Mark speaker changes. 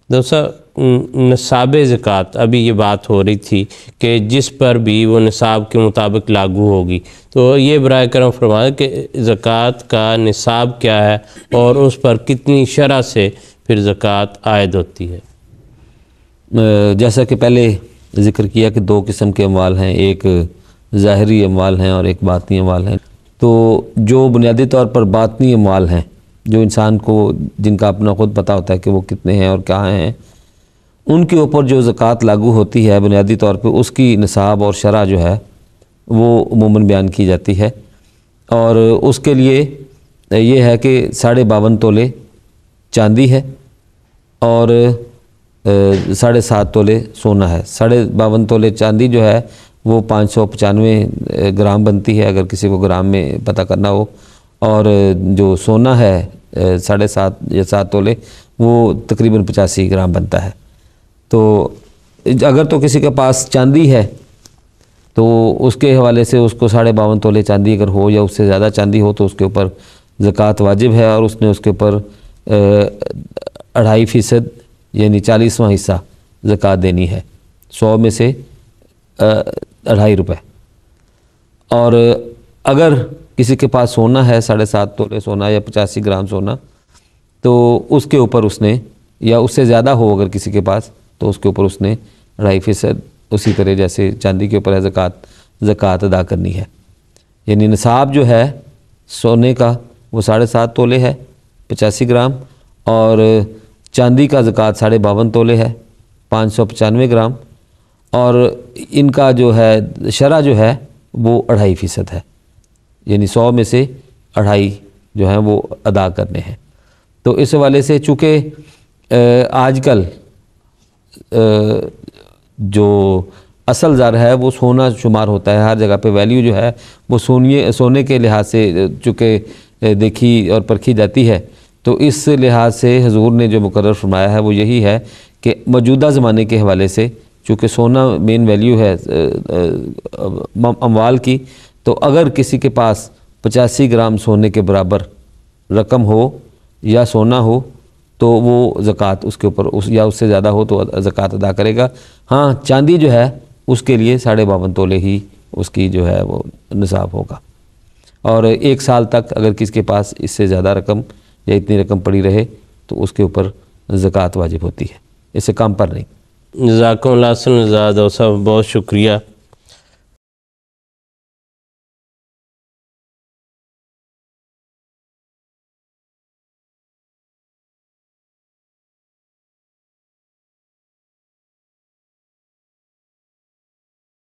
Speaker 1: دوسرا نصاب زکوٰۃ، ابھی یہ بات ہو رہی تھی کہ جس پر بھی وہ نصاب کے مطابق لاگو ہوگی، تو یہ برائے کرم فرمائیں کہ زکوٰۃ کا نصاب کیا ہے اور اس پر کتنی شرح سے پھر زکوٰۃ عائد ہوتی ہے؟
Speaker 2: جیسا کہ پہلے ذکر کیا کہ دو قسم کے اموال ہیں، ایک ظاہری اموال ہیں اور ایک باطنی اموال ہیں۔ تو جو بنیادی طور پر باطنی اموال ہیں، جو انسان کو جن کا اپنا خود پتہ ہوتا ہے کہ وہ کتنے ہیں اور کہاں ہیں، ان کے اوپر جو زکوٰۃ لاگو ہوتی ہے بنیادی طور پہ اس کی نصاب اور شرح جو ہے وہ عموماً بیان کی جاتی ہے، اور اس کے لیے یہ ہے کہ 52.5 تولے چاندی ہے اور 7.5 تولے سونا ہے۔ 52.5 تولے چاندی جو ہے وہ 595 گرام بنتی ہے اگر کسی کو گرام میں پتہ کرنا ہو، اور جو سونا ہے 7.5 یا 7 تولے وہ تقریباً 85 گرام بنتا ہے۔ تو اگر تو کسی کے پاس چاندی ہے تو اس کے حوالے سے اس کو 52.5 تولے چاندی اگر ہو یا اس سے زیادہ چاندی ہو تو اس کے اوپر زکوٰۃ واجب ہے، اور اس نے اس کے اوپر 2.5% یعنی 40واں حصہ زکوٰۃ دینی ہے، 100 میں سے 2.5 روپے۔ اور اگر کسی کے پاس سونا ہے 7.5 تولے سونا یا 85 گرام سونا، تو اس کے اوپر اس نے، یا اس سے زیادہ ہو اگر کسی کے پاس، تو اس کے اوپر اس نے 2.5% اسی طرح جیسے چاندی کے اوپر ہے زکوٰۃ ادا کرنی ہے۔ یعنی نصاب جو ہے سونے کا وہ 7.5 تولے ہے 85 گرام، اور چاندی کا زکوٰۃ 52.5 تولے ہے 595 گرام، اور ان کا جو ہے شرح جو ہے وہ 2.5% ہے، یعنی 100 میں سے 2.5 جو ہیں وہ ادا کرنے ہیں۔ تو اس حوالے سے چونکہ آج کل جو اصل زر ہے وہ سونا شمار ہوتا ہے، ہر جگہ پہ ویلیو جو ہے وہ سونے کے لحاظ سے چونکہ دیکھی اور پرکھی جاتی ہے، تو اس لحاظ سے حضور نے جو مقرر فرمایا ہے وہ یہی ہے کہ موجودہ زمانے کے حوالے سے چونکہ سونا مین ویلیو ہے اموال کی، تو اگر کسی کے پاس 85 گرام سونے کے برابر رقم ہو یا سونا ہو تو وہ زکوٰۃ اس کے اوپر یا اس سے زیادہ ہو تو زکوٰۃ ادا کرے گا۔ ہاں چاندی جو ہے اس کے لیے 52.5 تولے ہی اس کی جو ہے وہ نصاب ہوگا، اور 1 سال تک اگر کسی کے پاس اس سے زیادہ رقم یا اتنی رقم پڑی رہے تو اس کے اوپر زکوٰۃ واجب ہوتی ہے، اس سے کم پر نہیں۔
Speaker 1: جزاکم اللہ خیر، بہت شکریہ۔